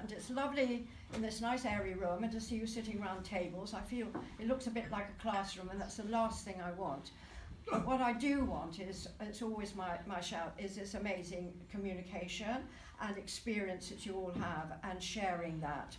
and it's lovely in this nice airy room, and to see you sitting around tables. I feel it looks a bit like a classroom, and that's the last thing I want. But what I do want is, it's always my shout, is this amazing communication and experience that you all have, and sharing that.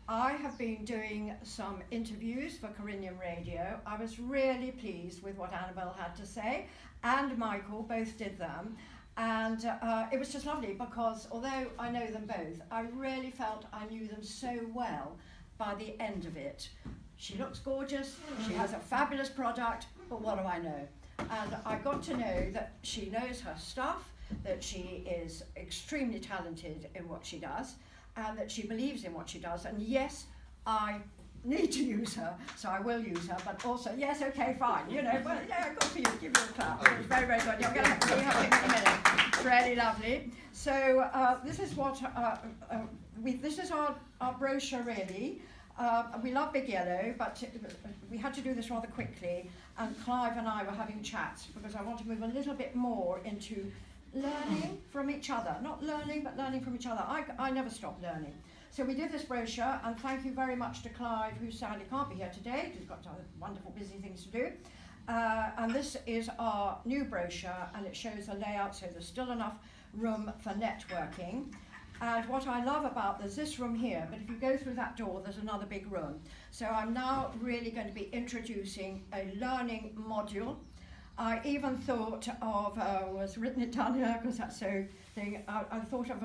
I have been doing some interviews for Carinium Radio. I was really pleased with what Annabelle had to say, and Michael both did them. And it was just lovely, because although I know them both, I really felt I knew them so well by the end of it. She looks gorgeous, she has a fabulous product, but what do I know? And I got to know that she knows her stuff, that she is extremely talented in what she does, and that she believes in what she does. And yes, I need to use her, so I will use her, but also, yes, okay, fine, you know, well, yeah, good for you, give you a clap. It was very, very good. You're going to see her in a minute. It's really lovely. So this is what, this is our brochure, really. We love Big Yellow, but we had to do this rather quickly, and Clive and I were having chats, because I want to move a little bit more into learning from each other. Not learning, but learning from each other. I never stop learning. So we did this brochure, and thank you very much to Clive, who sadly can't be here today. He's got other wonderful busy things to do. And this is our new brochure, and it shows the layout, so there's still enough room for networking. And what I love about, there's this room here, but if you go through that door, there's another big room. So I'm now really going to be introducing a learning module. I even thought of, was written it down here because that's so thing, I thought of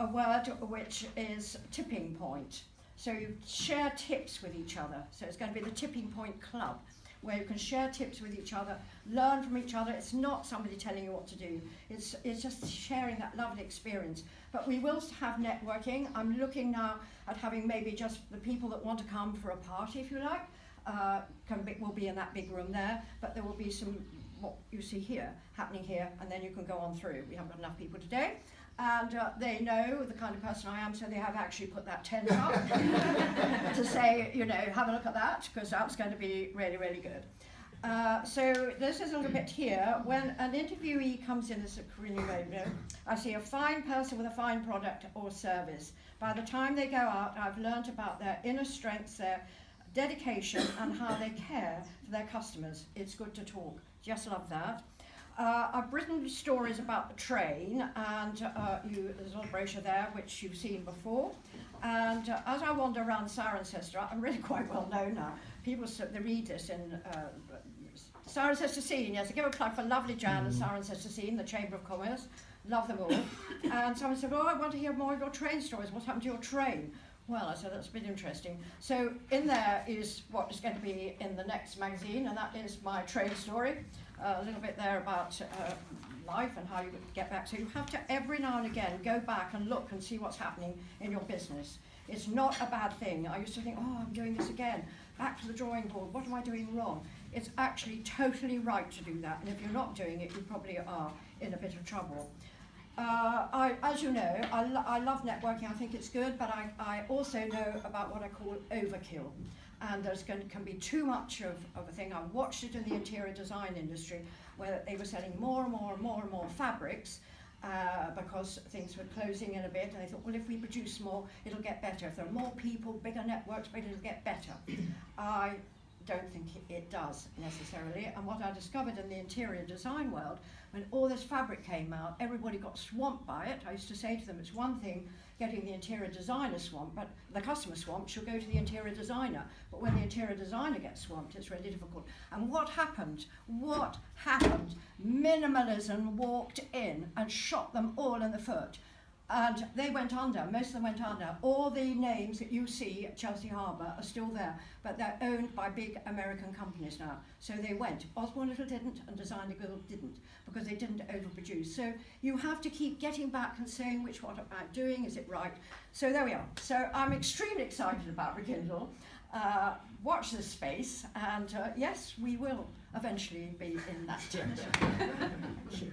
a word which is tipping point. So you share tips with each other. So it's going to be the Tipping Point Club, where you can share tips with each other, learn from each other. It's not somebody telling you what to do. It's just sharing that lovely experience. But we will have networking. I'm looking now at having maybe just the people that want to come for a party, if you like, will be in that big room there, but there will be some, what you see here, happening here, and then you can go on through. We haven't got enough people today. And they know the kind of person I am, so they have actually put that tent up to say, you know, have a look at that, because that's going to be really, really good. So this is a little bit here. When an interviewee comes in as a Carinium Radio, I see a fine person with a fine product or service. By the time they go out, I've learnt about their inner strengths, their dedication, and how they care for their customers. It's good to talk. Just love that. I've written stories about the train, and there's a little brochure there which you've seen before. And as I wander around Cirencester, I'm really quite well known now. People they read this in Cirencester Scene. Yes, I give a plug for lovely Jan and Cirencester Scene, the Chamber of Commerce. Love them all. And someone said, "Oh, I want to hear more of your train stories. What happened to your train?" Well, I said, that's a bit interesting. So in there is what is going to be in the next magazine, and that is my train story. A little bit there about life and how you get back. So you have to, every now and again, go back and look and see what's happening in your business. It's not a bad thing. I used to think, oh, I'm doing this again. Back to the drawing board. What am I doing wrong? It's actually totally right to do that. And if you're not doing it, you probably are in a bit of trouble. As you know, I love networking. I think it's good, but I also know about what I call overkill. And can be too much of a thing. I watched it in the interior design industry, where they were selling more and more and more and more fabrics because things were closing in a bit, and they thought, well, if we produce more, it'll get better. If there are more people, bigger networks, it'll get better. I don't think it does necessarily. And what I discovered in the interior design world, when all this fabric came out, everybody got swamped by it. I used to say to them, it's one thing getting the interior designer swamped, but the customer swamped, she'll go to the interior designer. But when the interior designer gets swamped, it's really difficult. And what happened? What happened? Minimalism walked in and shot them all in the foot. And they went under, most of them went under. All the names that you see at Chelsea Harbour are still there, but they're owned by big American companies now. So they went. Osborne Little didn't, and Designer Girl didn't, because they didn't overproduce. So you have to keep getting back and saying, what am I doing? Is it right? So there we are. So I'm extremely excited about Rekindle. Watch this space, and yes, we will eventually be in that tent.